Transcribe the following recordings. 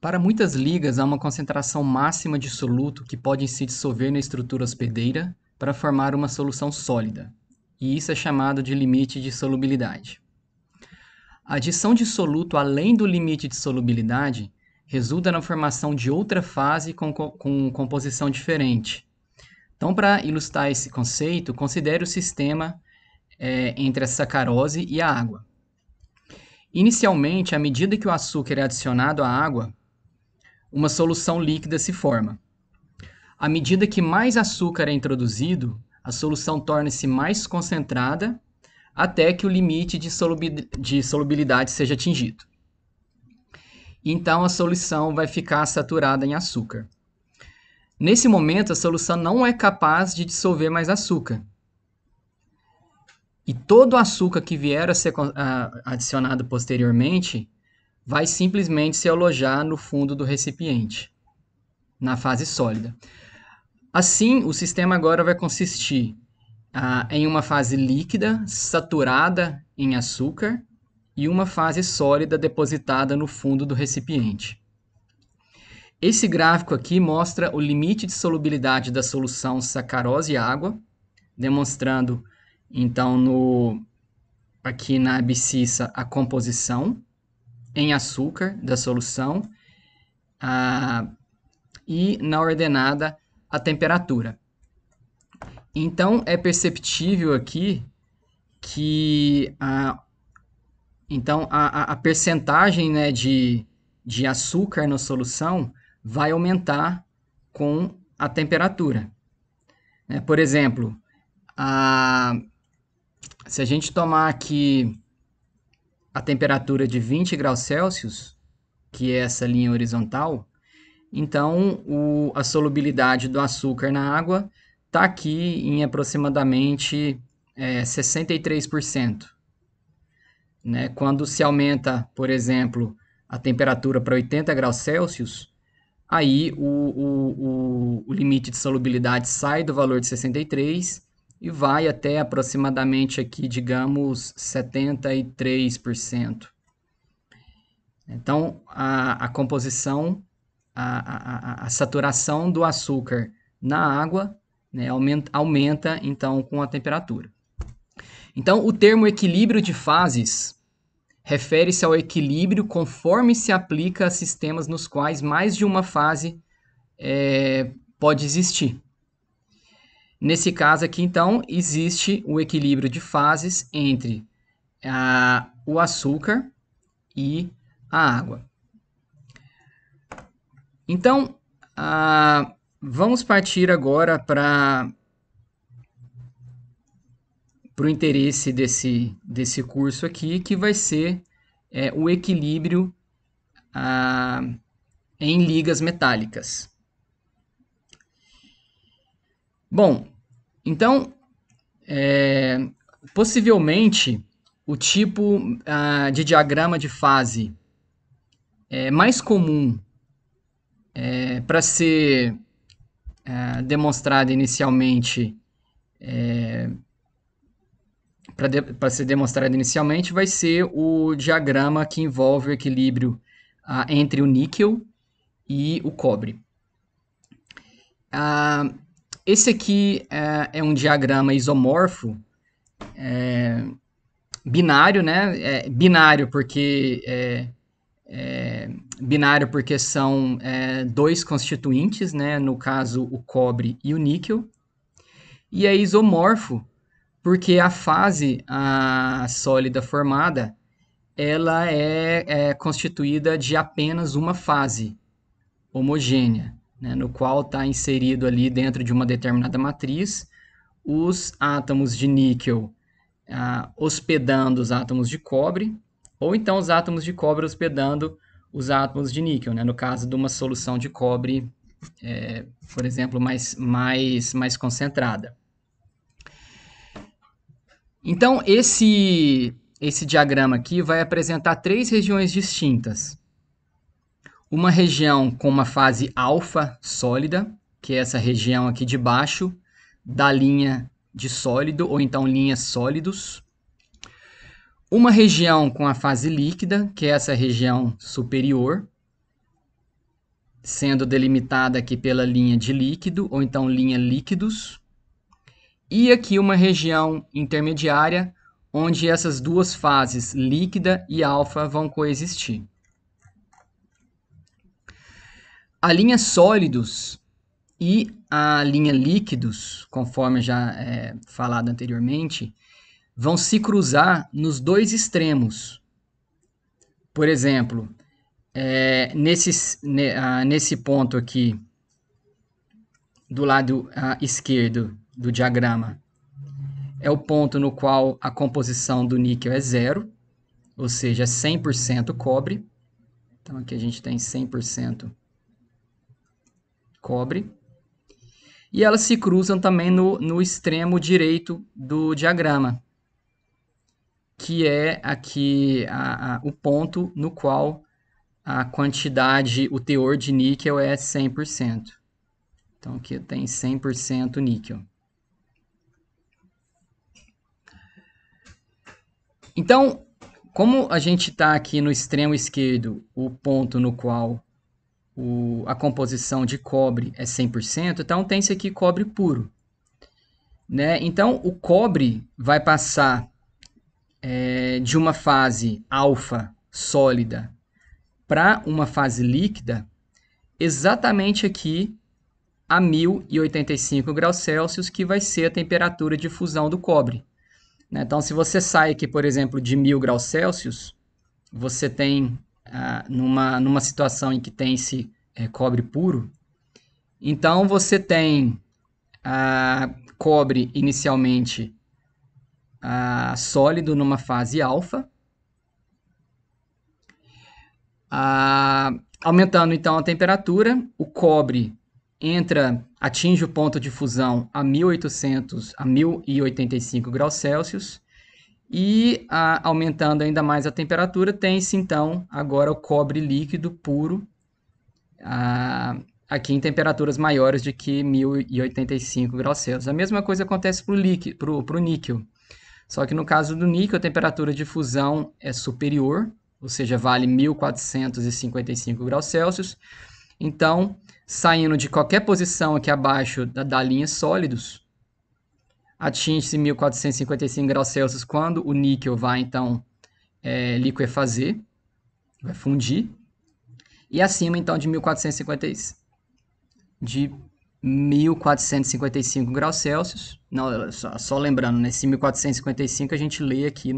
Para muitas ligas, há uma concentração máxima de soluto que pode se dissolver na estrutura hospedeira para formar uma solução sólida, e isso é chamado de limite de solubilidade. A adição de soluto além do limite de solubilidade resulta na formação de outra fase com composição diferente. Então, para ilustrar esse conceito, considere o sistema entre a sacarose e a água. Inicialmente, à medida que o açúcar é adicionado à água, uma solução líquida se forma. À medida que mais açúcar é introduzido, a solução torna-se mais concentrada até que o limite de solubilidade seja atingido. Então, a solução vai ficar saturada em açúcar. Nesse momento, a solução não é capaz de dissolver mais açúcar. E todo o açúcar que vier a ser adicionado posteriormente vai simplesmente se alojar no fundo do recipiente, na fase sólida. Assim, o sistema agora vai consistir em uma fase líquida, saturada em açúcar, e uma fase sólida depositada no fundo do recipiente. Esse gráfico aqui mostra o limite de solubilidade da solução sacarose e água, demonstrando, então, aqui na abscissa a composição em açúcar da solução e na ordenada a temperatura. Então, é perceptível aqui que a percentagem, né, de açúcar na solução vai aumentar com a temperatura. Por exemplo, se a gente tomar aqui a temperatura de 20 graus Celsius, que é essa linha horizontal, então a solubilidade do açúcar na água está aqui em aproximadamente 63%. Né? Quando se aumenta, por exemplo, a temperatura para 80 graus Celsius, aí o limite de solubilidade sai do valor de 63 e vai até aproximadamente aqui, digamos, 73%. Então, a composição, a saturação do açúcar na água, né, aumenta, então, com a temperatura. Então, o termo equilíbrio de fases refere-se ao equilíbrio conforme se aplica a sistemas nos quais mais de uma fase pode existir. Nesse caso aqui, então, existe o equilíbrio de fases entre o açúcar e a água. Então, vamos partir agora para o interesse desse curso aqui, que vai ser o equilíbrio em ligas metálicas. Bom, então, possivelmente, o tipo de diagrama de fase mais comum para ser demonstrado inicialmente vai ser o diagrama que envolve o equilíbrio entre o níquel e o cobre. Esse aqui é um diagrama isomorfo, binário, né? Binário porque são dois constituintes, né? No caso, o cobre e o níquel. E é isomorfo porque a fase sólida formada ela é constituída de apenas uma fase homogênea, né, no qual está inserido ali dentro de uma determinada matriz os átomos de níquel hospedando os átomos de cobre, ou então os átomos de cobre hospedando os átomos de níquel, né, no caso de uma solução de cobre, por exemplo, mais concentrada. Então, esse diagrama aqui vai apresentar três regiões distintas. Uma região com uma fase alfa sólida, que é essa região aqui de baixo da linha de sólido, ou então linhas sólidos. Uma região com a fase líquida, que é essa região superior. sendo delimitada aqui pela linha de líquido, ou então linha líquidos. E aqui uma região intermediária, onde essas duas fases, líquida e alfa, vão coexistir. A linha sólidos e a linha líquidos, conforme já falado anteriormente, vão se cruzar nos dois extremos. Por exemplo, nesse ponto aqui, do lado esquerdo do diagrama, é o ponto no qual a composição do níquel é zero, ou seja, 100% cobre. Então aqui a gente tem 100% cobre. E elas se cruzam também no extremo direito do diagrama, que é aqui o ponto no qual a quantidade, o teor de níquel é 100%. Então aqui tem 100% níquel. Então, como a gente está aqui no extremo esquerdo, o ponto no qual a composição de cobre é 100%, então tem-se aqui cobre puro. Né? Então, o cobre vai passar de uma fase alfa sólida para uma fase líquida exatamente aqui a 1085 graus Celsius, que vai ser a temperatura de fusão do cobre. Então, se você sai aqui, por exemplo, de 1000 graus Celsius, você tem, numa situação em que tem-se cobre puro, então você tem cobre inicialmente sólido numa fase alfa, aumentando então a temperatura, o cobre atinge o ponto de fusão a 1085 graus Celsius, e aumentando ainda mais a temperatura, tem-se então agora o cobre líquido puro, aqui em temperaturas maiores de que 1085 graus Celsius. A mesma coisa acontece para o níquel, só que no caso do níquel a temperatura de fusão é superior, ou seja, vale 1455 graus Celsius. Então, saindo de qualquer posição aqui abaixo da linha sólidos, atinge-se 1455 graus Celsius quando o níquel vai, então, liquefazer, vai fundir. E acima, então, de 1455 graus Celsius. Não, só lembrando, nesse 1455 a gente lê aqui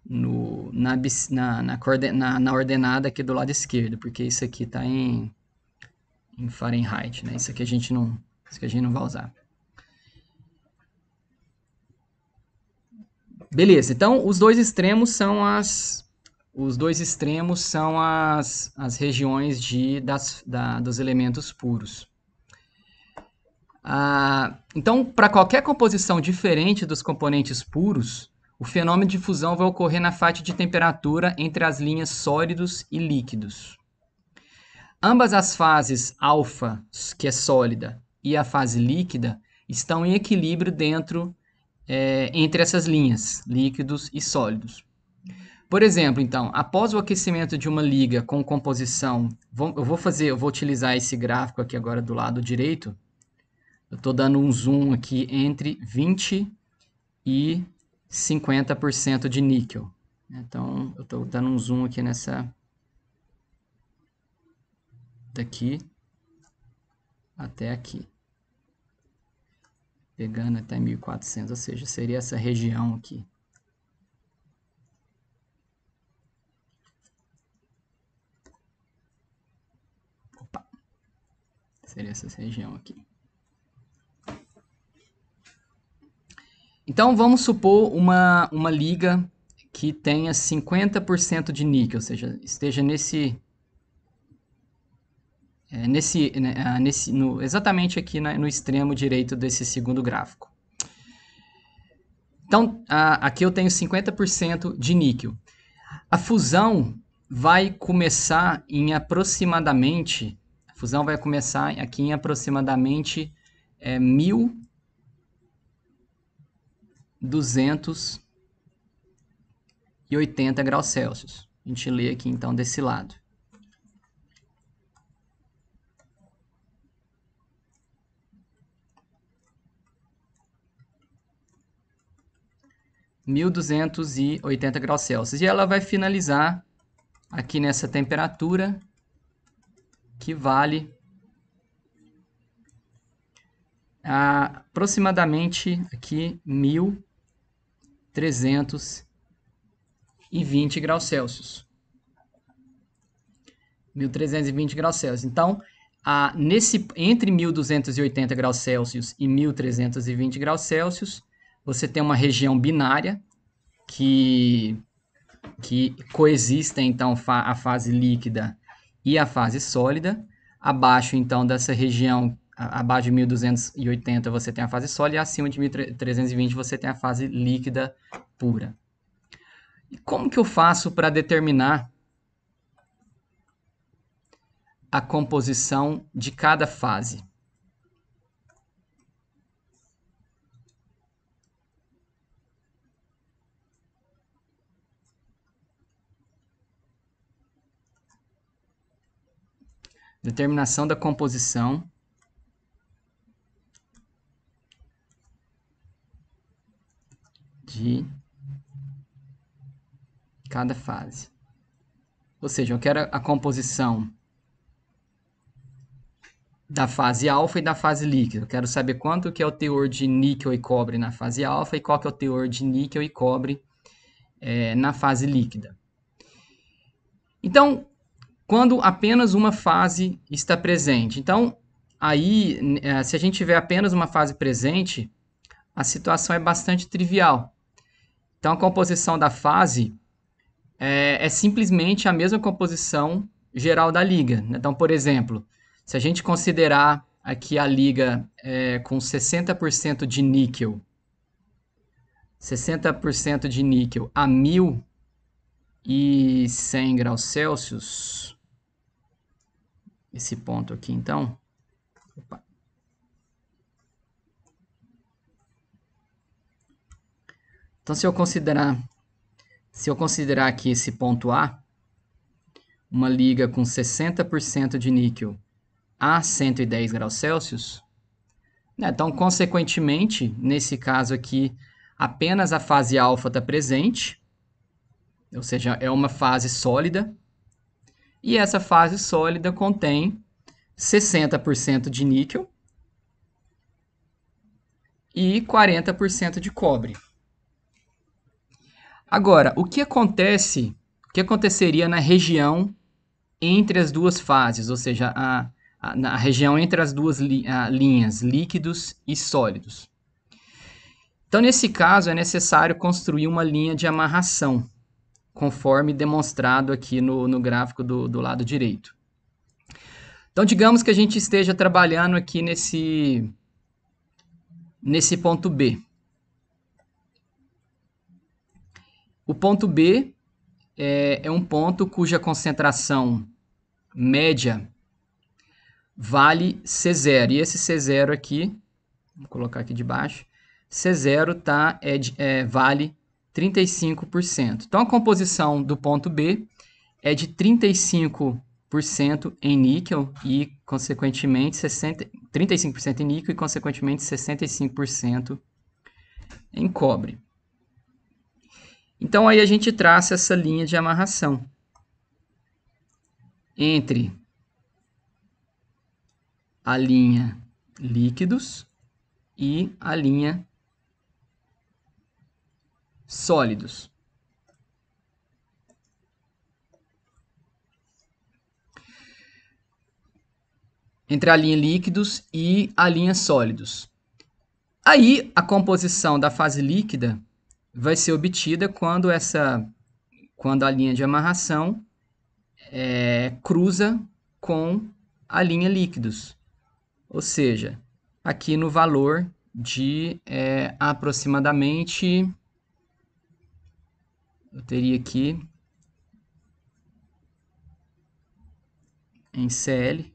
na ordenada aqui do lado esquerdo, porque isso aqui está em Fahrenheit, né? Isso aqui a gente não vai usar. Beleza, então os dois extremos são as regiões dos elementos puros. Então, para qualquer composição diferente dos componentes puros, o fenômeno de fusão vai ocorrer na faixa de temperatura entre as linhas sólidos e líquidos. Ambas as fases alfa, que é sólida, e a fase líquida, estão em equilíbrio entre essas linhas, líquidos e sólidos. Por exemplo, então, após o aquecimento de uma liga com composição, eu vou utilizar esse gráfico aqui agora do lado direito. Eu estou dando um zoom aqui entre 20 e 50% de níquel. Então, eu estou dando um zoom aqui daqui até aqui. Pegando até 1400, ou seja, seria essa região aqui. Seria essa região aqui. Então, vamos supor uma liga que tenha 50% de níquel, ou seja, esteja exatamente aqui no extremo direito desse segundo gráfico. Então, aqui eu tenho 50% de níquel. A fusão vai começar em aproximadamente 1280 graus Celsius. A gente lê aqui então desse lado. 1.280 graus Celsius. E ela vai finalizar aqui nessa temperatura que vale aproximadamente aqui 1.320 graus Celsius. 1.320 graus Celsius. Então, entre 1.280 graus Celsius e 1.320 graus Celsius, você tem uma região binária que coexistem, então, a fase líquida e a fase sólida. Abaixo, então, dessa região, abaixo de 1.280 você tem a fase sólida e acima de 1.320 você tem a fase líquida pura. E como que eu faço para determinar a composição de cada fase? Determinação da composição de cada fase. Ou seja, eu quero a composição da fase alfa e da fase líquida. Eu quero saber quanto que é o teor de níquel e cobre na fase alfa e qual que é o teor de níquel e cobre na fase líquida. Então, quando apenas uma fase está presente. Então, aí, se a gente tiver apenas uma fase presente, a situação é bastante trivial. Então, a composição da fase é simplesmente a mesma composição geral da liga. Então, por exemplo, se a gente considerar aqui a liga com 60% de níquel, 60% de níquel a 1.100 graus Celsius, esse ponto aqui, então, opa. Então, se eu considerar aqui esse ponto A, uma liga com 60% de níquel a 110 graus Celsius, né? Então, consequentemente, nesse caso aqui, apenas a fase alfa está presente, ou seja, é uma fase sólida, e essa fase sólida contém 60% de níquel e 40% de cobre. Agora, o que aconteceria na região entre as duas fases, ou seja, na região entre as duas linhas, líquidos e sólidos? Então, nesse caso, é necessário construir uma linha de amarração, conforme demonstrado aqui no gráfico do lado direito. Então, digamos que a gente esteja trabalhando aqui nesse ponto B. O ponto B é um ponto cuja concentração média vale C0. E esse C0 aqui, vou colocar aqui de baixo, C0 vale 35%. Então, a composição do ponto B é de 35% em níquel e, consequentemente, 35% em níquel e, consequentemente, 65% em cobre. Então, aí a gente traça essa linha de amarração entre a linha líquidos e a linha sólidos. Entre a linha líquidos e a linha sólidos. Aí, a composição da fase líquida vai ser obtida quando a linha de amarração cruza com a linha líquidos. Ou seja, aqui no valor de aproximadamente, eu teria aqui em CL,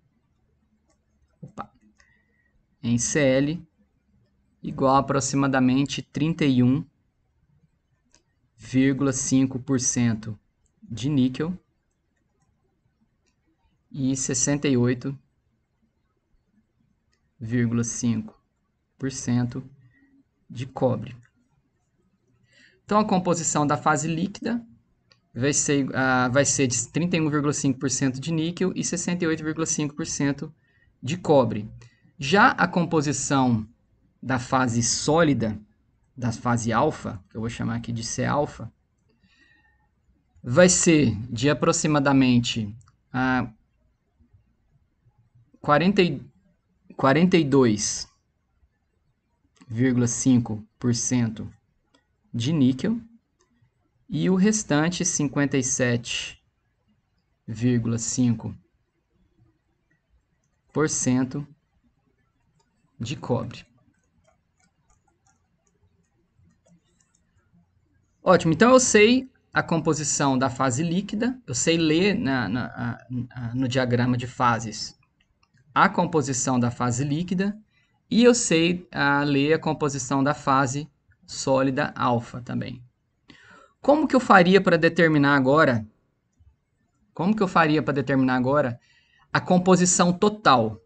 igual a aproximadamente 31,5% de níquel e 68,5% de cobre. Então, a composição da fase líquida vai ser de 31,5% de níquel e 68,5% de cobre. Já a composição da fase sólida, da fase alfa, que eu vou chamar aqui de C-alfa, vai ser de aproximadamente 42,5% de níquel e o restante 57,5% de cobre. Ótimo, então eu sei a composição da fase líquida, eu sei ler no diagrama de fases a composição da fase líquida e eu sei ler a composição da fase sólida alfa também. Como que eu faria para determinar agora? A composição total?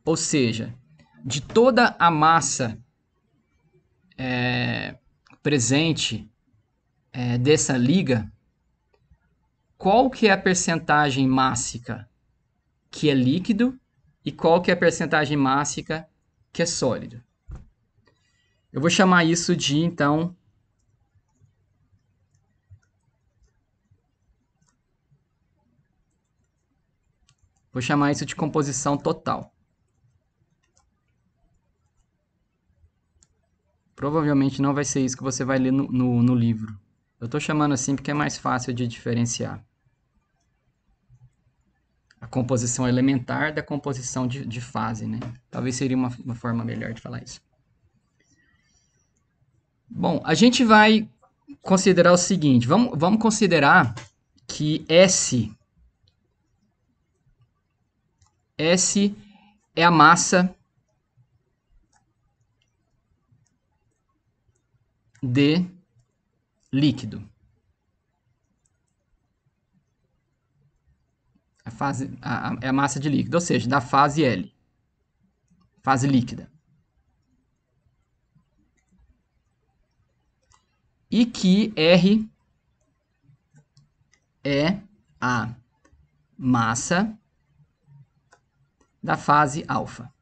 Ou seja, de toda a massa presente dessa liga, qual que é a percentagem mássica que é líquido e qual que é a percentagem mássica que é sólido? Eu vou chamar isso de, então, composição total. Provavelmente não vai ser isso que você vai ler no livro. Eu estou chamando assim porque é mais fácil de diferenciar a composição elementar da composição de fase, né? Talvez seria uma forma melhor de falar isso. Bom, a gente vai considerar o seguinte, vamos considerar que S é a massa de líquido. É a massa de líquido, ou seja, da fase L. Fase líquida. E que R é a massa da fase alfa.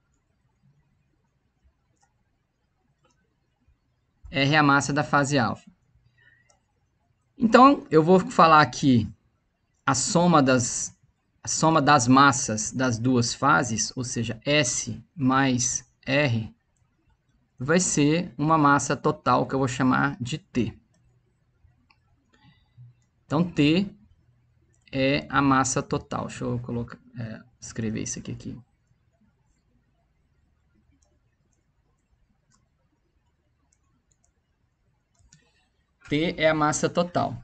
R é a massa da fase alfa. Então, eu vou falar aqui a soma das massas das duas fases, ou seja, S mais R, vai ser uma massa total que eu vou chamar de T. Então, T é a massa total. Deixa eu escrever isso aqui. T é a massa total.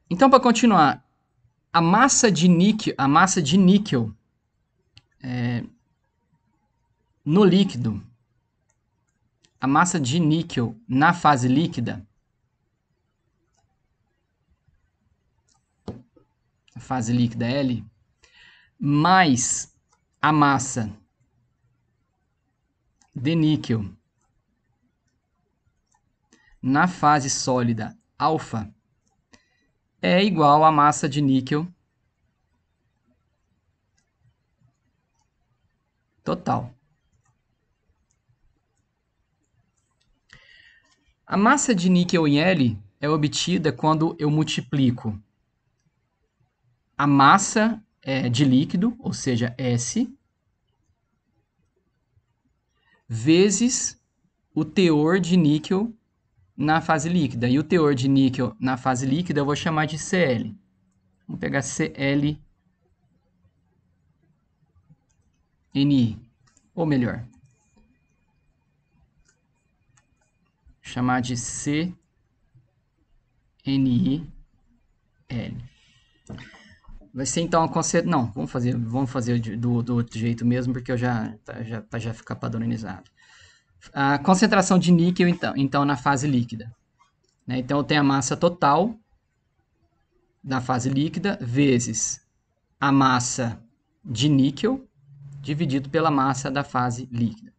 Então, para continuar, a massa de níquel no líquido, a massa de níquel na fase líquida, a fase líquida L, mais a massa de níquel na fase sólida alfa é igual à massa de níquel total. A massa de níquel em L é obtida quando eu multiplico a massa de líquido, ou seja, S, vezes o teor de níquel na fase líquida. E o teor de níquel na fase líquida eu vou chamar de Cl. Vamos pegar ClNi. Ou melhor, chamar de CNiL. Vai ser então a concentração. Não, vamos fazer do outro jeito mesmo, porque eu já fica padronizado. A concentração de níquel, então na fase líquida. Né? Então, eu tenho a massa total da fase líquida vezes a massa de níquel dividido pela massa da fase líquida.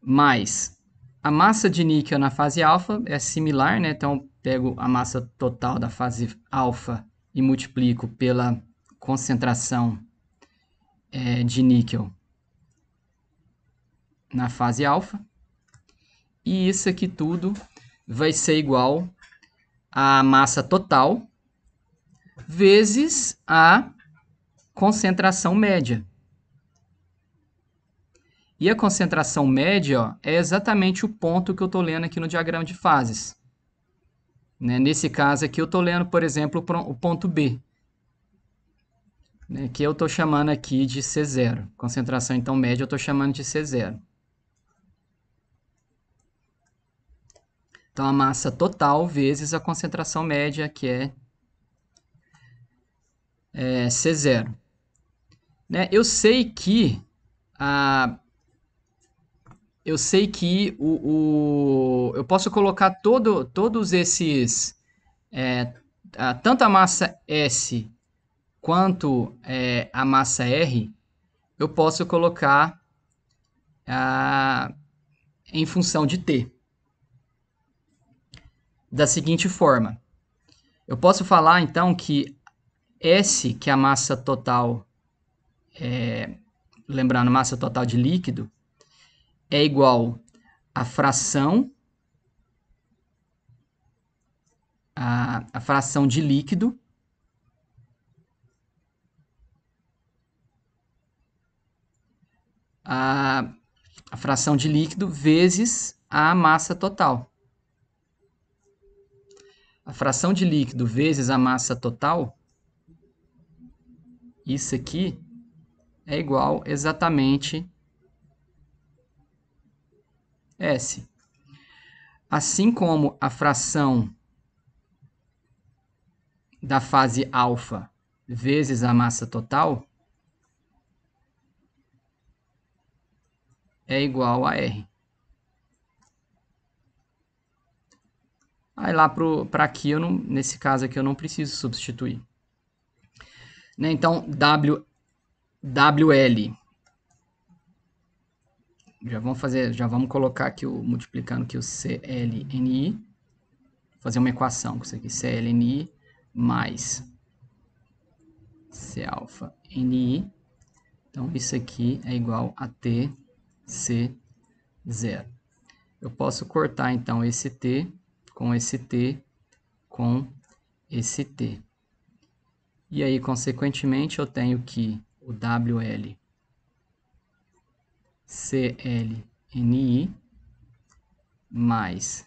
mais a massa de níquel na fase alfa é similar, né? Então, eu pego a massa total da fase alfa e multiplico pela concentração de níquel na fase alfa. E isso aqui tudo vai ser igual a massa total vezes a concentração média. E a concentração média ó, é exatamente o ponto que eu estou lendo aqui no diagrama de fases. Né? Nesse caso aqui eu estou lendo, por exemplo, o ponto B, né? Que eu estou chamando aqui de C0. Concentração então média eu estou chamando de C0. Então a massa total vezes a concentração média, que é C0. Né? Eu sei que eu posso colocar todos esses, tanto a massa S quanto a massa R, eu posso colocar em função de T. Da seguinte forma, eu posso falar então que S, que é a massa total, lembrando, massa total de líquido, é igual à fração, a fração de líquido a fração de líquido vezes a massa total. A fração de líquido vezes a massa total, isso aqui é igual exatamente S. Assim como a fração da fase alfa vezes a massa total é igual a R. Aí lá para aqui, nesse caso aqui, eu não preciso substituir. Né? Então, WL. Já vamos colocar aqui multiplicando aqui o CLNI. Fazer uma equação com isso aqui. CLNI mais C alfa NI. Então, isso aqui é igual a TC0. Eu posso cortar, então, esse T com esse T com esse T. E aí, consequentemente, eu tenho que o WL CLNI mais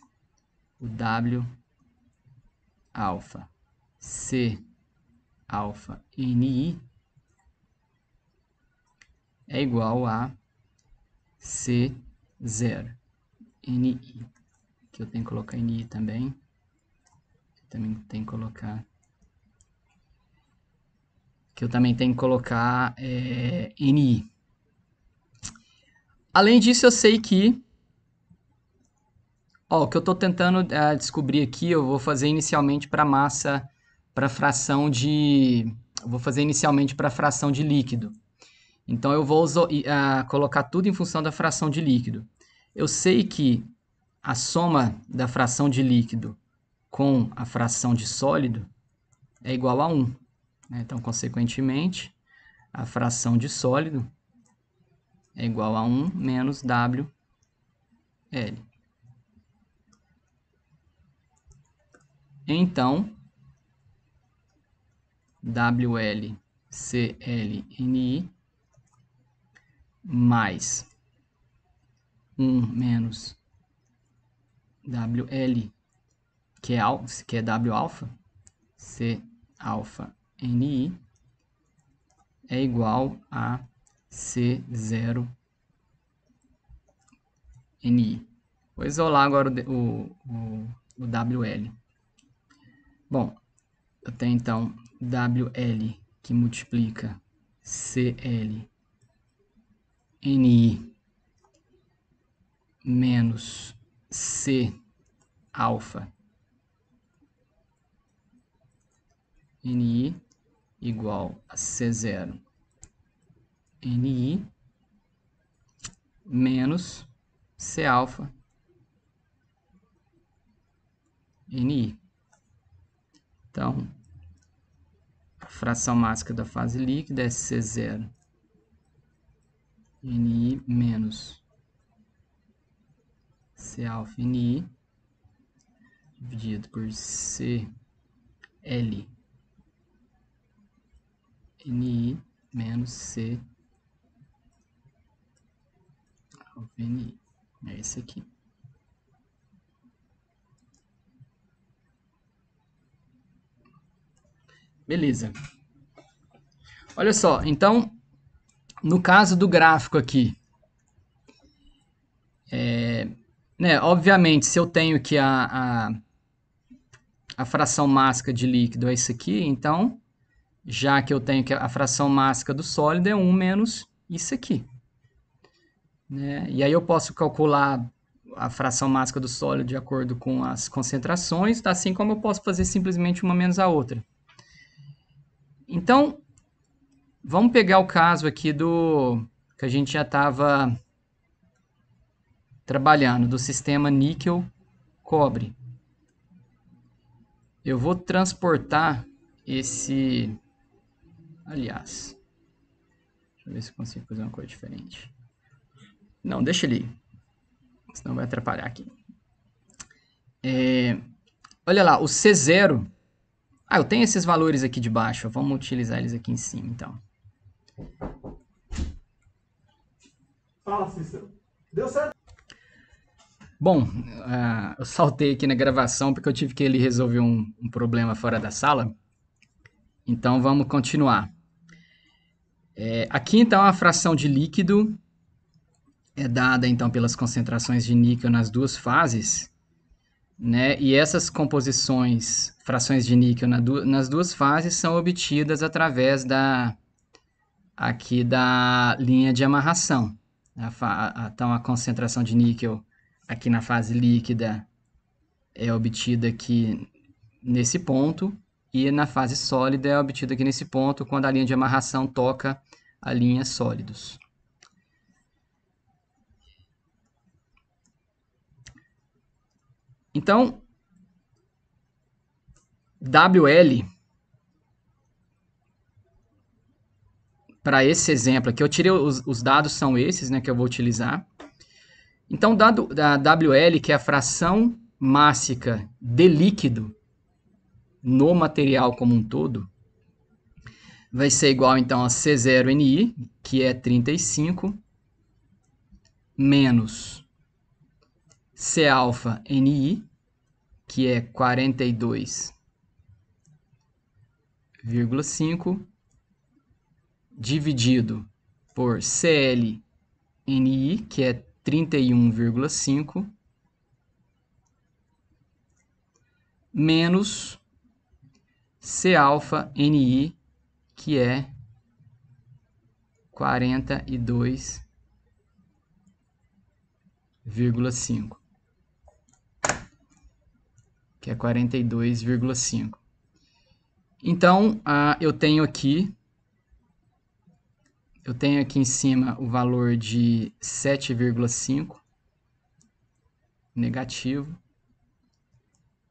o W alfa C alfa NI é igual a C0 NI. Aqui eu tenho que colocar NI também. Também tem que colocar. Que eu também tenho que colocar NI. Além disso, eu sei que o que eu estou tentando descobrir aqui, eu vou fazer inicialmente para massa, para fração de... vou fazer inicialmente para fração de líquido. Então, eu vou colocar tudo em função da fração de líquido. Eu sei que a soma da fração de líquido com a fração de sólido é igual a 1. Né? Então, consequentemente, a fração de sólido é igual a 1 menos WL. Então, WLCLNI mais 1 menos WL, que é W alfa, C alfa NI, é igual a C0 NI. Vou isolar agora o WL. Bom, eu tenho então WL que multiplica CL NI menos C alfa NI igual a C0 NI menos C alfa NI. Então, a fração máxima da fase líquida é C0 NI menos C alfa NI dividido por CL NI menos C alfa NI. É esse aqui. Beleza. Olha só, então, no caso do gráfico aqui, obviamente, se eu tenho que a fração máxima de líquido é isso aqui, então, já que eu tenho que a fração máxima do sólido é 1 menos isso aqui. Né? E aí eu posso calcular a fração máxima do sólido de acordo com as concentrações, assim como eu posso fazer simplesmente uma menos a outra. Então, vamos pegar o caso aqui do que a gente já estava trabalhando, do sistema níquel-cobre. Eu vou transportar esse... Aliás, deixa eu ver se eu consigo fazer uma coisa diferente. Não, deixa ele ir, senão vai atrapalhar aqui. Olha lá, o C0... Ah, eu tenho esses valores aqui de baixo, vamos utilizar eles aqui em cima, então. Fala, Cícero. Deu certo? Bom, eu saltei aqui na gravação porque eu tive que ele resolver um problema fora da sala. Então, vamos continuar. Aqui, então, a fração de líquido é dada, então, pelas concentrações de níquel nas duas fases, né? E essas composições, frações de níquel nas duas fases, são obtidas através aqui da linha de amarração. Então, a concentração de níquel aqui na fase líquida é obtida aqui nesse ponto, e na fase sólida é obtida aqui nesse ponto, quando a linha de amarração toca a linha sólidos. Então, WL, para esse exemplo aqui, eu tirei os dados, são esses, né, que eu vou utilizar. Então, dado a WL, que é a fração mássica de líquido no material como um todo, vai ser igual, então, a C0NI, que é 35, menos C-alfa-NI, que é 42,5, dividido por CL-NI, que é 31,5, menos C-alfa-NI, que é 42,5. Que é 42,5. Então, eu tenho aqui em cima o valor de 7,5 negativo,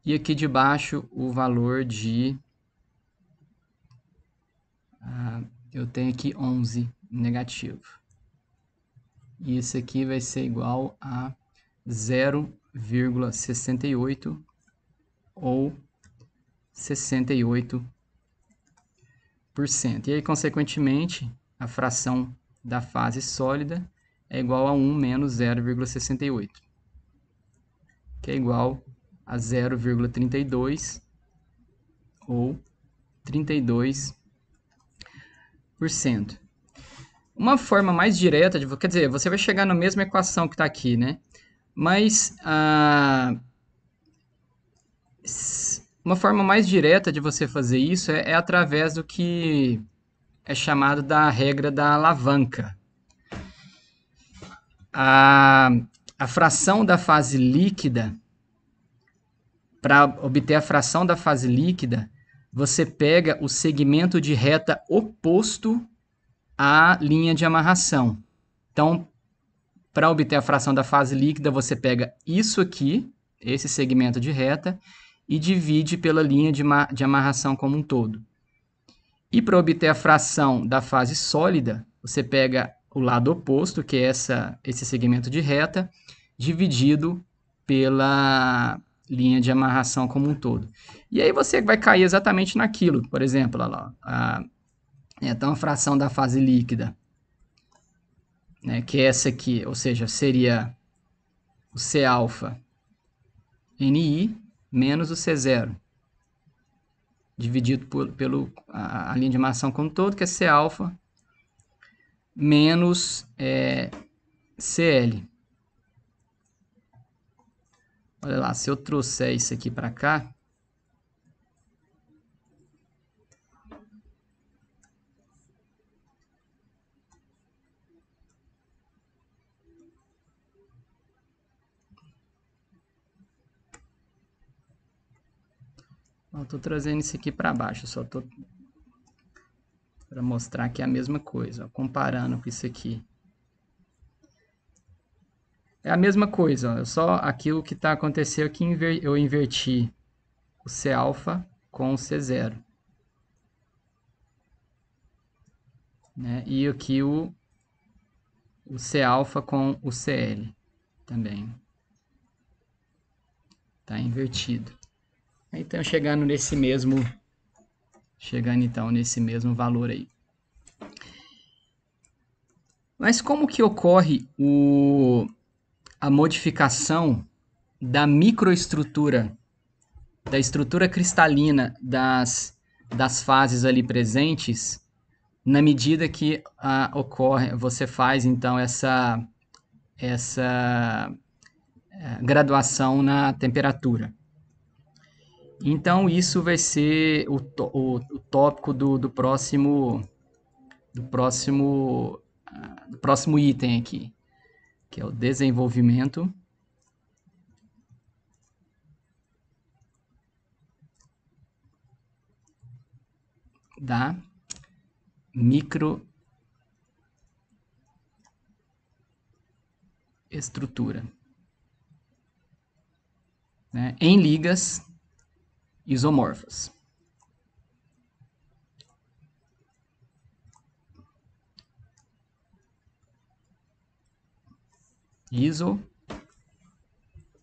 e aqui de baixo o valor de eu tenho aqui 11 negativo. E isso aqui vai ser igual a 0,68 ou 68%. E aí, consequentemente, a fração da fase sólida é igual a 1 menos 0,68, que é igual a 0,32 ou 32%. Uma forma mais direta, quer dizer, você vai chegar na mesma equação que está aqui, né? Mas uma forma mais direta de você fazer isso é através do que é chamado da regra da alavanca. A fração da fase líquida, para obter a fração da fase líquida, você pega o segmento de reta oposto à linha de amarração. Então, Para obter a fração da fase líquida, você pega isso aqui, esse segmento de reta, e divide pela linha de amarração como um todo. E para obter a fração da fase sólida, você pega o lado oposto, que é esse segmento de reta, dividido pela linha de amarração como um todo. E aí você vai cair exatamente naquilo. Por exemplo, olha lá, então a fração da fase líquida, né, que é essa aqui, ou seja, seria o C alfa NI menos o C0, dividido pela linha de amarração como um todo, que é C alfa menos CL. Olha lá, se eu trouxer isso aqui para cá, eu estou trazendo isso aqui para baixo, só estou para mostrar que é a mesma coisa, ó, comparando com isso aqui. É a mesma coisa, ó, só aquilo que aconteceu aqui, eu inverti o C alfa com o C0. Né? E aqui o C alfa com o CL também. Está invertido. Então, chegando então nesse mesmo valor aí. Mas como que ocorre a modificação da microestrutura, da estrutura cristalina das fases ali presentes, na medida que você faz então essa graduação na temperatura? Então, isso vai ser o tópico do próximo item aqui, que é o desenvolvimento da microestrutura, né, em ligas isomorfas. Iso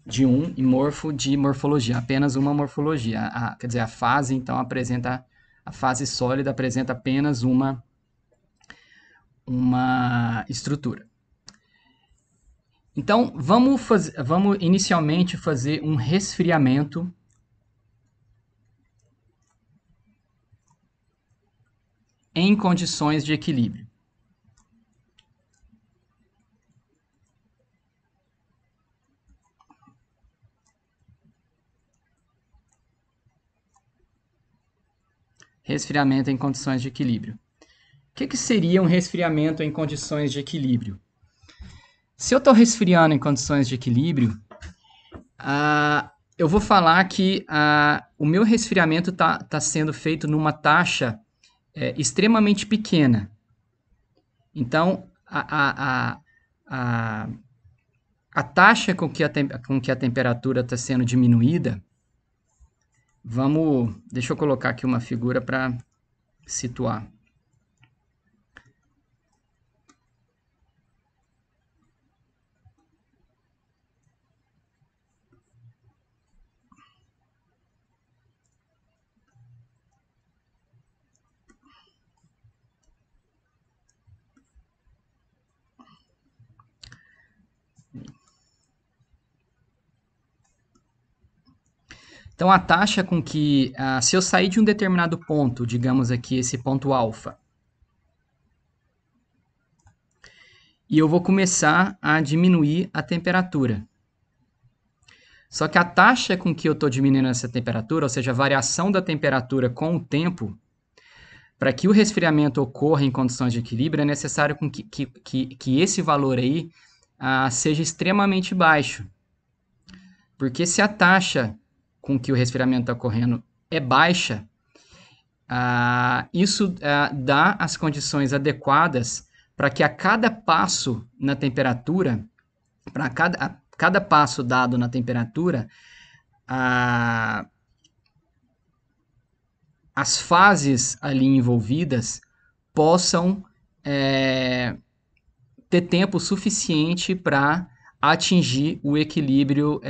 de e morfo de morfologia, apenas uma morfologia. Quer dizer, a fase, então, a fase sólida apresenta apenas uma estrutura. Então, vamos inicialmente fazer um resfriamento em condições de equilíbrio. Resfriamento em condições de equilíbrio. O que seria um resfriamento em condições de equilíbrio? Se eu estou resfriando em condições de equilíbrio, eu vou falar que o meu resfriamento está sendo feito numa taxa extremamente pequena. Então, a taxa com que a temperatura está sendo diminuída, deixa eu colocar aqui uma figura para situar. Então, a taxa com que, se eu sair de um determinado ponto, digamos aqui esse ponto alfa, e eu vou começar a diminuir a temperatura. Só que a taxa com que eu estou diminuindo essa temperatura, ou seja, a variação da temperatura com o tempo, para que o resfriamento ocorra em condições de equilíbrio, é necessário que esse valor aí seja extremamente baixo. Porque se a taxa com que o resfriamento está ocorrendo é baixa, isso dá as condições adequadas para que a cada passo na temperatura para cada passo dado na temperatura, as fases ali envolvidas possam ter tempo suficiente para atingir o equilíbrio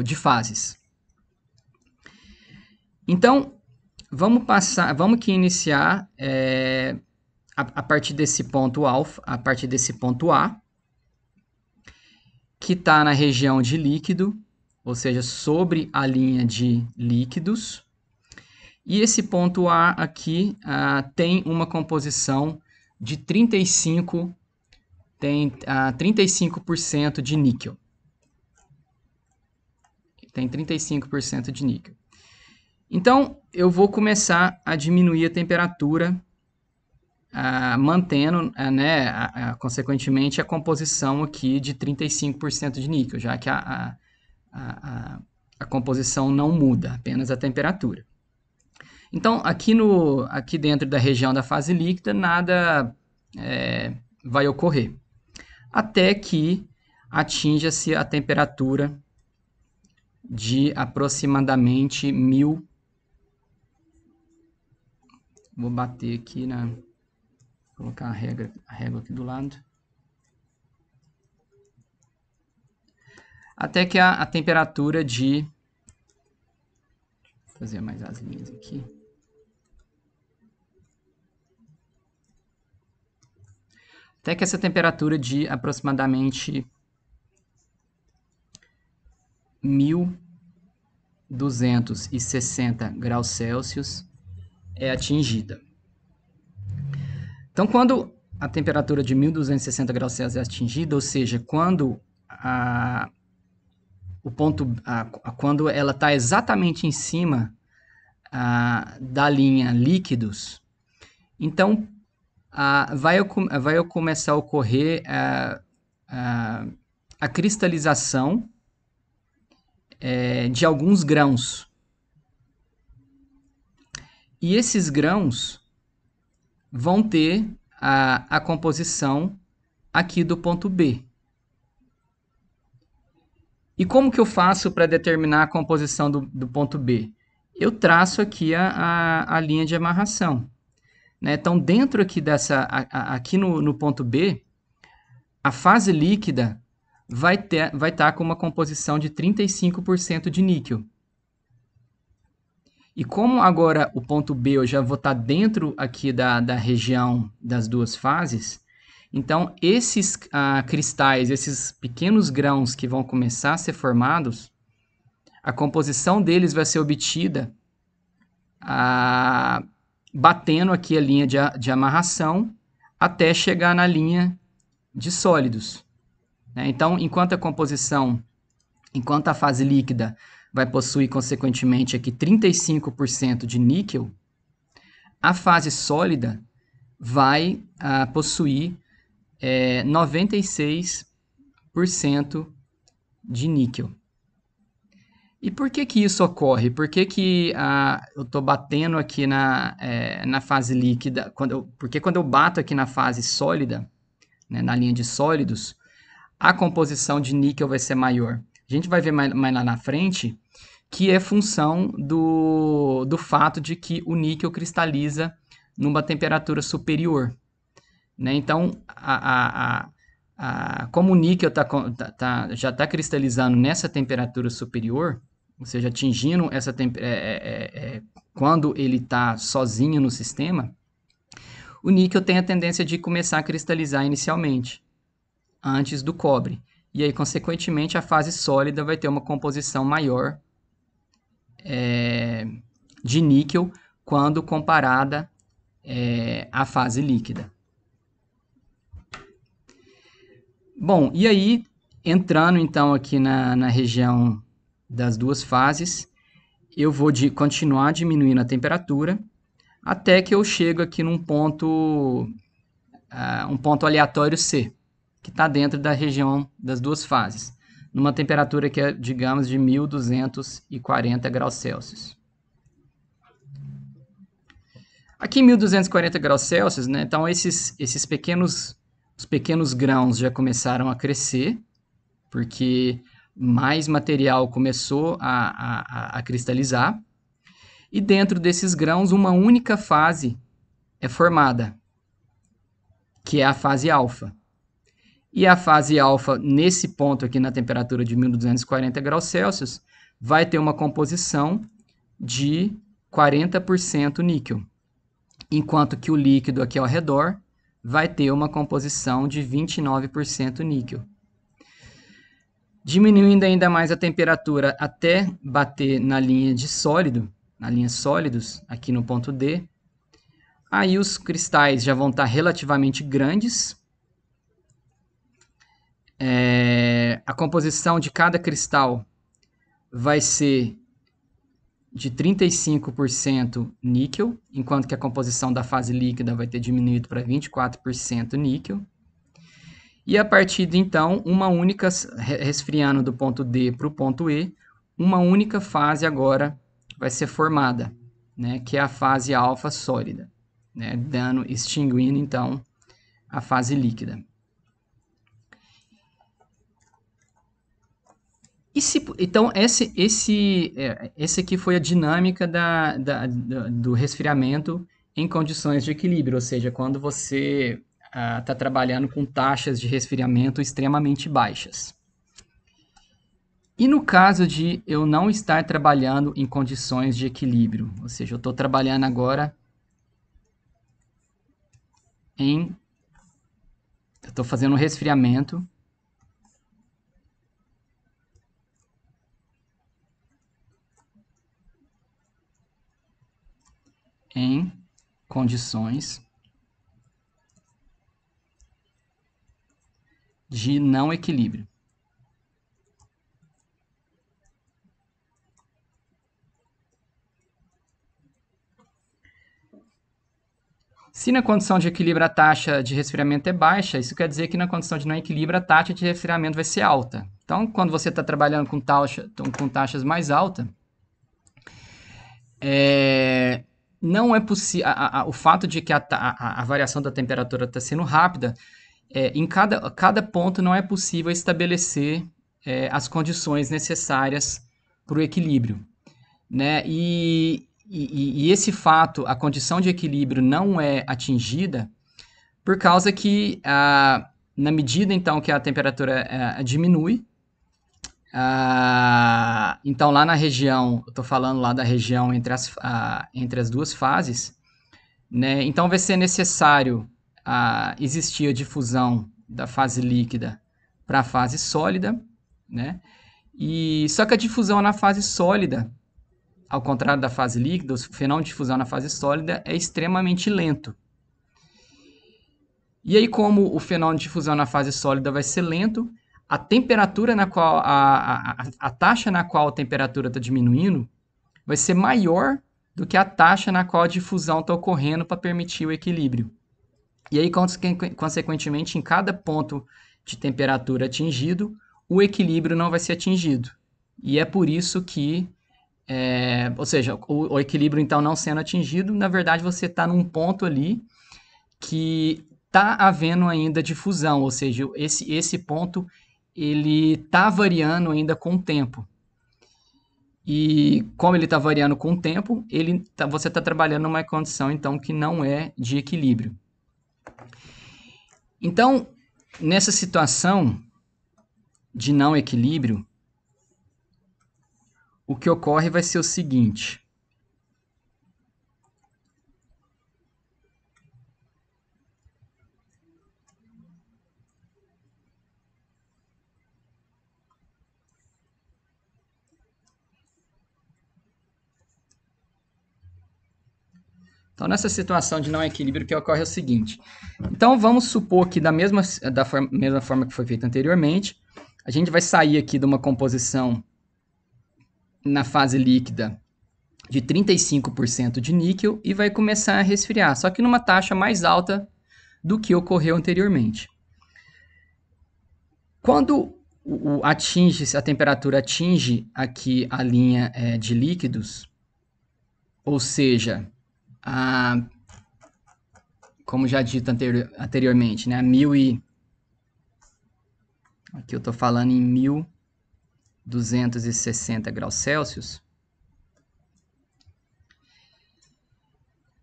de fases. Então, vamos iniciar a partir desse ponto alfa, a partir desse ponto A, que está na região de líquido, ou seja, sobre a linha de líquidos. E esse ponto A aqui tem uma composição de 35% de níquel. Tem 35% de níquel. Então, eu vou começar a diminuir a temperatura, mantendo, consequentemente, a composição aqui de 35% de níquel, já que a composição não muda, apenas a temperatura. Então, aqui dentro da região da fase líquida, nada vai ocorrer, até que atinja-se a temperatura de aproximadamente 1000. Vou bater aqui colocar a régua aqui do lado. Até que a temperatura de... Vou fazer mais as linhas aqui. Até que essa temperatura de aproximadamente 1260 graus Celsius é atingida. Então, quando a temperatura de 1260 graus Celsius é atingida, ou seja, quando quando ela está exatamente em cima da linha líquidos, então vai começar a ocorrer a cristalização de alguns grãos. E esses grãos vão ter a composição aqui do ponto B. E como que eu faço para determinar a composição do ponto B? Eu traço aqui a linha de amarração. Né? Então, dentro aqui aqui no ponto B, a fase líquida vai estar com uma composição de 35% de níquel. E como agora o ponto B eu já vou estar dentro aqui da região das duas fases, então esses cristais, esses pequenos grãos que vão começar a ser formados, a composição deles vai ser obtida batendo aqui a linha de amarração até chegar na linha de sólidos. Né? Então, enquanto a fase líquida vai possuir, consequentemente, aqui 35% de níquel, a fase sólida vai possuir 96% de níquel. E por que isso ocorre? Por que eu estou batendo aqui na fase líquida? Porque quando eu bato aqui na fase sólida, né, na linha de sólidos, a composição de níquel vai ser maior. A gente vai ver mais lá na frente que é função do fato de que o níquel cristaliza numa temperatura superior. Né? Então, como o níquel já está cristalizando nessa temperatura superior, ou seja, atingindo essa quando ele está sozinho no sistema, o níquel tem a tendência de começar a cristalizar inicialmente, antes do cobre. E aí, consequentemente, a fase sólida vai ter uma composição maior de níquel quando comparada à fase líquida. Bom, e aí, entrando então aqui na região das duas fases, eu vou continuar diminuindo a temperatura até que eu chego aqui num ponto, um ponto aleatório C, que está dentro da região das duas fases, numa temperatura que é, digamos, de 1240 graus Celsius. Aqui em 1240 graus Celsius, né, então esses pequenos os pequenos grãos já começaram a crescer, porque mais material começou a cristalizar. E dentro desses grãos, uma única fase é formada, que é a fase alfa. E a fase alfa, nesse ponto aqui na temperatura de 1240 graus Celsius, vai ter uma composição de 40% níquel, enquanto que o líquido aqui ao redor vai ter uma composição de 29% níquel. Diminuindo ainda mais a temperatura até bater na linha de sólido, na linha sólidos, aqui no ponto D, aí os cristais já vão estar relativamente grandes. A composição de cada cristal vai ser de 35% níquel, enquanto que a composição da fase líquida vai ter diminuído para 24% níquel. E a partir de então, uma única, resfriando do ponto D para o ponto E, uma única fase agora vai ser formada, né, que é a fase alfa sólida, né, extinguindo então a fase líquida. Então, esse aqui foi a dinâmica do resfriamento em condições de equilíbrio, ou seja, quando você está trabalhando com taxas de resfriamento extremamente baixas. E no caso de eu não estar trabalhando em condições de equilíbrio, ou seja, eu estou trabalhando agora eu estou fazendo um resfriamento em condições de não equilíbrio. Se na condição de equilíbrio a taxa de resfriamento é baixa, isso quer dizer que na condição de não equilíbrio a taxa de resfriamento vai ser alta. Então, quando você está trabalhando com taxas mais altas, não é possível. O fato de que a variação da temperatura está sendo rápida, em cada ponto não é possível estabelecer as condições necessárias para o equilíbrio, né? E esse fato, a condição de equilíbrio não é atingida por causa que, na medida então que a temperatura diminui, então lá na região, eu estou falando lá da região entre as duas fases, né? Então vai ser necessário existir a difusão da fase líquida para a fase sólida, né? Só que a difusão na fase sólida, ao contrário da fase líquida, o fenômeno de difusão na fase sólida é extremamente lento. E aí, como o fenômeno de difusão na fase sólida vai ser lento, a temperatura na qual a taxa na qual a temperatura está diminuindo vai ser maior do que a taxa na qual a difusão está ocorrendo para permitir o equilíbrio. E aí, consequentemente, em cada ponto de temperatura atingido, o equilíbrio não vai ser atingido. E é por isso que, ou seja, o equilíbrio então não sendo atingido, na verdade você está num ponto ali que está havendo ainda difusão, ou seja, esse ponto ele está variando ainda com o tempo. E como ele está variando com o tempo, você está trabalhando numa condição então que não é de equilíbrio. Então, nessa situação de não equilíbrio, o que ocorre vai ser o seguinte. Então, nessa situação de não equilíbrio, o que ocorre é o seguinte. Então, vamos supor que da mesma forma que foi feito anteriormente, a gente vai sair aqui de uma composição na fase líquida de 35% de níquel e vai começar a resfriar, só que numa taxa mais alta do que ocorreu anteriormente. Quando a temperatura atinge aqui a linha de líquidos, ou seja, como já dito anteriormente, né, a 1000 Aqui eu estou falando em 1260 graus Celsius.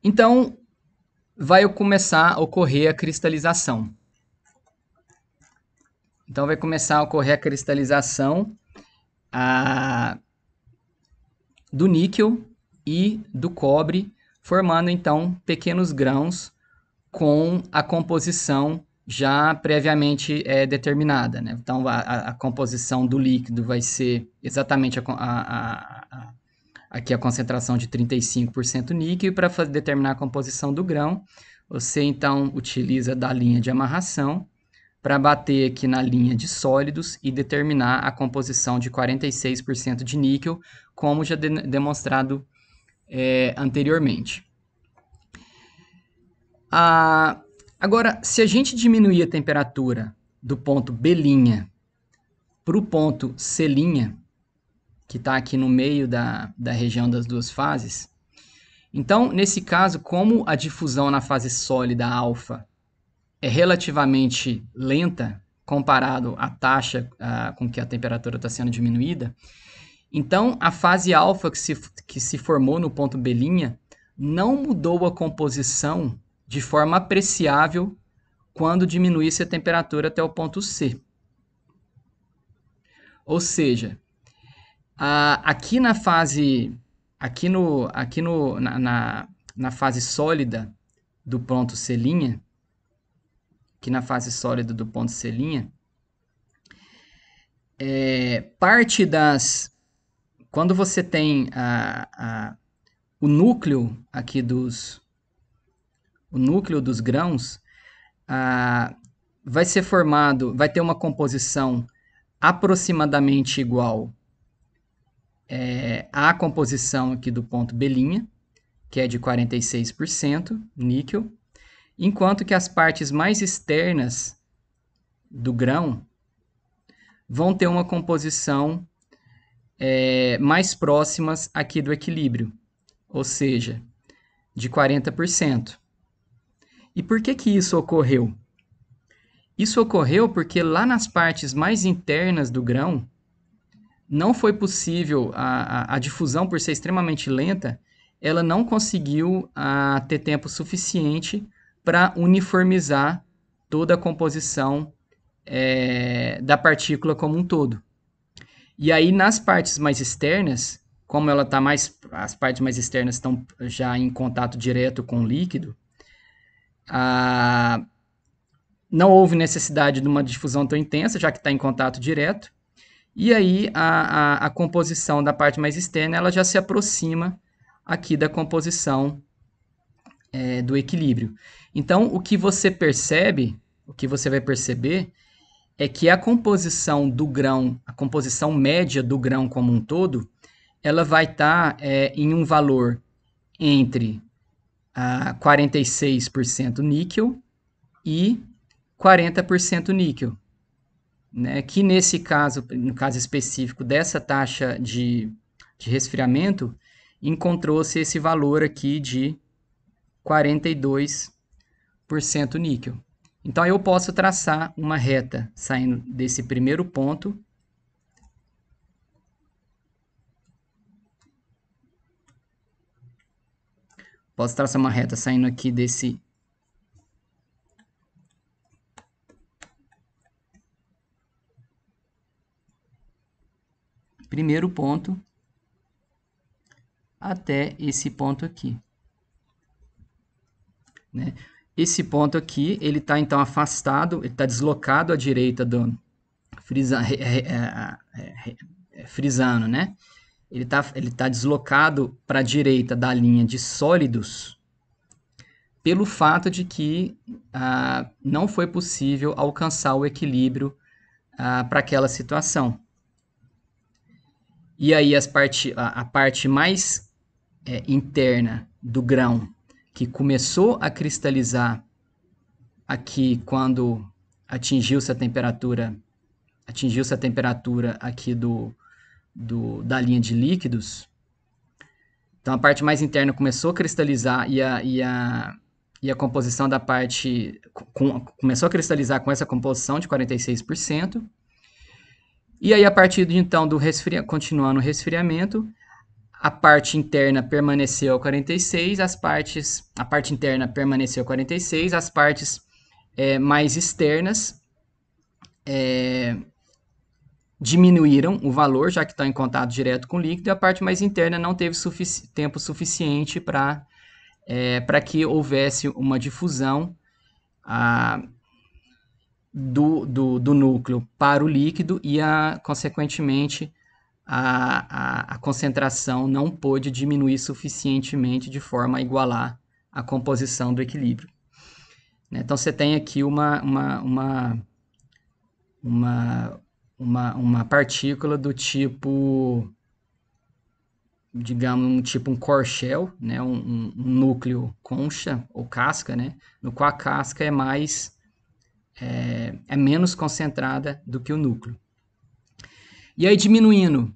Então, vai começar a ocorrer a cristalização. Então, vai começar a ocorrer a cristalização do níquel e do cobre, formando, então, pequenos grãos com a composição já previamente determinada, né? Então, a composição do líquido vai ser exatamente aqui a concentração de 35% níquel, e para determinar a composição do grão, você então utiliza da linha de amarração para bater aqui na linha de sólidos e determinar a composição de 46% de níquel, como já demonstrado anteriormente. Agora, se a gente diminuir a temperatura do ponto B' para o ponto C', que está aqui no meio da região das duas fases, então, nesse caso, como a difusão na fase sólida alfa é relativamente lenta, comparado à taxa com que a temperatura está sendo diminuída, então a fase alfa que se formou no ponto B' não mudou a composição de forma apreciável quando diminuísse a temperatura até o ponto C. Ou seja, aqui na fase, na fase sólida do ponto C', aqui na fase sólida do ponto C', parte das, quando você tem o núcleo aqui o núcleo dos grãos, vai ser formado, vai ter uma composição aproximadamente igual à composição aqui do ponto B', que é de 46% níquel, enquanto que as partes mais externas do grão vão ter uma composição mais próximas aqui do equilíbrio, ou seja, de 40%. E por que isso ocorreu? Isso ocorreu porque lá nas partes mais internas do grão, não foi possível, a difusão, por ser extremamente lenta, ela não conseguiu ter tempo suficiente para uniformizar toda a composição da partícula como um todo. E aí, nas partes mais externas, como ela tá as partes mais externas estão já em contato direto com o líquido, não houve necessidade de uma difusão tão intensa, já que está em contato direto, e aí a composição da parte mais externa ela já se aproxima aqui da composição do equilíbrio. Então, o que você percebe, o que você vai perceber, é que a composição do grão, a composição média do grão como um todo, ela vai estar em um valor entre 46% níquel e 40% níquel, né? Que nesse caso, no caso específico dessa taxa de resfriamento, encontrou-se esse valor aqui de 42% níquel. Então, eu posso traçar uma reta saindo desse primeiro ponto aqui desse primeiro ponto até esse ponto aqui, né? Esse ponto aqui, ele está então afastado, ele está deslocado à direita do frisando, né? Ele tá deslocado para a direita da linha de sólidos pelo fato de que não foi possível alcançar o equilíbrio para aquela situação. E aí a parte mais interna do grão, que começou a cristalizar aqui quando atingiu-se a temperatura aqui da linha de líquidos. Então a parte mais interna começou a cristalizar e a composição da parte começou a cristalizar com essa composição de 46%, E aí, a partir de então, continuando o resfriamento, a parte interna permaneceu a 46, a parte interna permaneceu a 46, as partes mais externas diminuíram o valor, já que estão em contato direto com o líquido, e a parte mais interna não teve tempo suficiente para que houvesse uma difusão do núcleo para o líquido e, consequentemente, a concentração não pôde diminuir suficientemente de forma a igualar a composição do equilíbrio. Então, você tem aqui uma partícula do tipo, digamos, um core shell, né? um núcleo concha ou casca, né? No qual a casca é menos concentrada do que o núcleo. E aí, diminuindo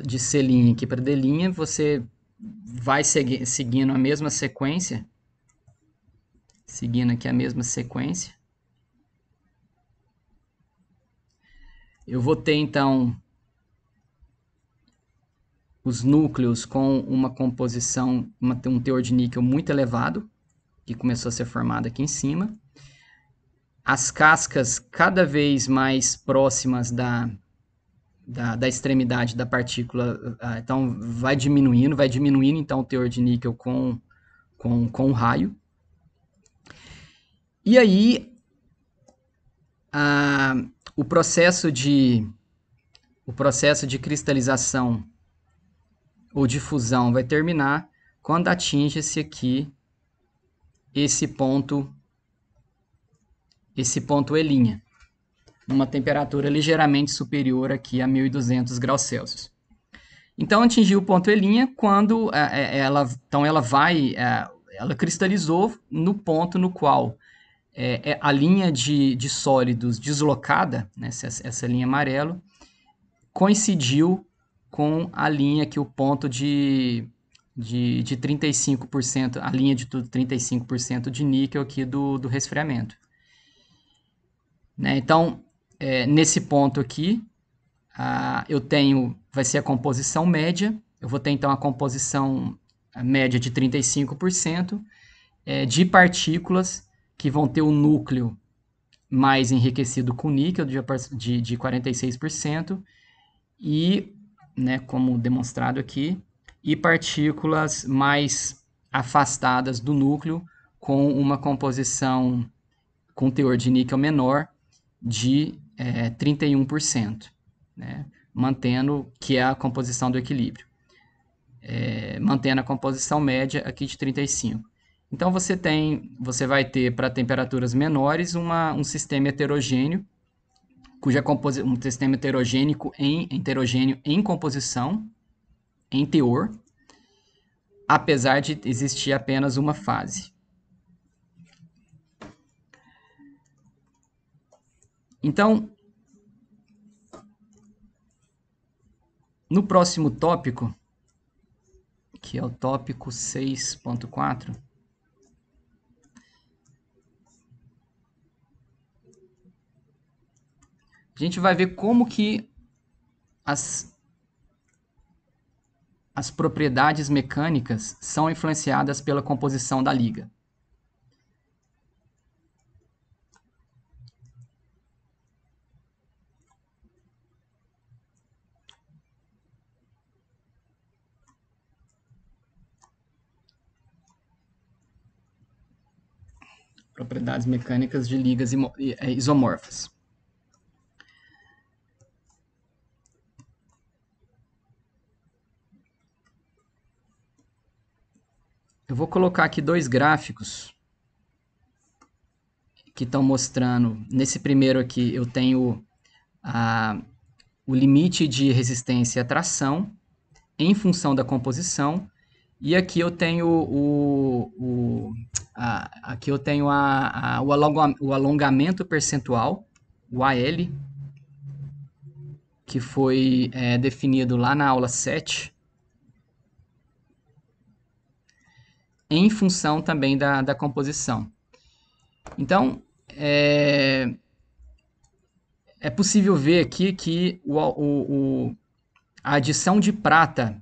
de C' aqui para D', você vai seguindo a mesma sequência, seguindo aqui a mesma sequência. Eu vou ter, então, os núcleos com uma composição, um teor de níquel muito elevado, que começou a ser formado aqui em cima. As cascas cada vez mais próximas da extremidade da partícula, então vai diminuindo então o teor de níquel com o raio. E aí, o processo de cristalização ou de fusão vai terminar quando atinge-se aqui esse ponto E', numa temperatura ligeiramente superior aqui a 1200 graus Celsius. Então, atingiu o ponto E' quando ela cristalizou no ponto no qual a linha de sólidos deslocada, né, essa linha amarela, coincidiu com a linha que o ponto de 35%, a linha de 35% de níquel aqui do resfriamento. Né? Então, nesse ponto aqui, vai ser a composição média. Eu vou ter, então, a composição média de 35% de partículas que vão ter o núcleo mais enriquecido com níquel de 46% e, né, como demonstrado aqui, e partículas mais afastadas do núcleo com uma composição com teor de níquel menor de 31%, né, mantendo que é a composição do equilíbrio, mantendo a composição média aqui de 35%. Então, você vai ter, para temperaturas menores, um sistema heterogêneo, um sistema heterogêneo em composição, em teor, apesar de existir apenas uma fase. Então, no próximo tópico, que é o tópico 6.4, a gente vai ver como que as propriedades mecânicas são influenciadas pela composição da liga. Propriedades mecânicas de ligas isomorfas. Eu vou colocar aqui dois gráficos que estão mostrando. Nesse primeiro aqui eu tenho o limite de resistência à tração em função da composição, e aqui eu tenho o alongamento percentual, o AL, que foi definido lá na aula 7, em função também da composição. Então, É possível ver aqui que a adição de prata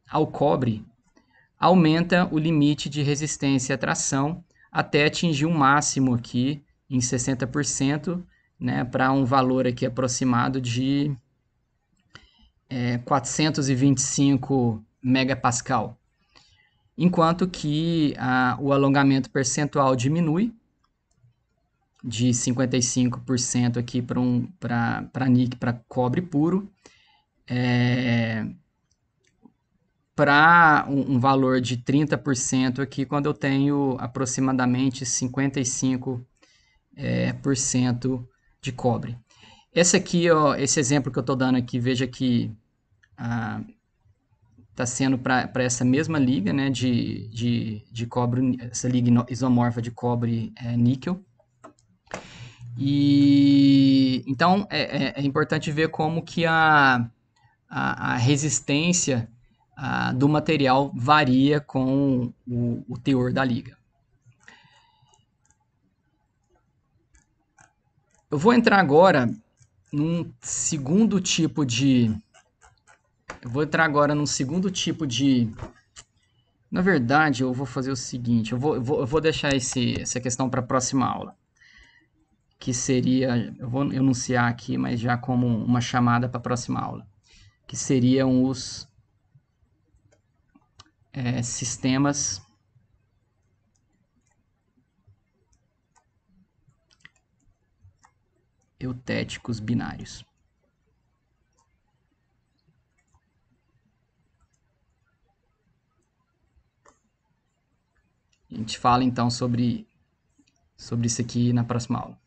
ao cobre aumenta o limite de resistência à tração até atingir um máximo aqui em 60%, né, para um valor aqui aproximado de 425 megapascal. Enquanto que o alongamento percentual diminui de 55% aqui para cobre puro, para um valor de 30% aqui quando eu tenho aproximadamente 55% de cobre. Esse aqui, ó, esse exemplo que eu estou dando aqui, veja que está sendo para essa mesma liga, né, de cobre, essa liga isomorfa de cobre níquel. E então é importante ver como que a resistência do material varia com o teor da liga. Eu vou entrar agora num segundo tipo de... Na verdade, eu vou fazer o seguinte, eu vou deixar essa questão para a próxima aula, que seria, eu vou enunciar aqui, mas já como uma chamada para a próxima aula, que seriam os sistemas eutéticos binários. A gente fala então sobre isso aqui na próxima aula.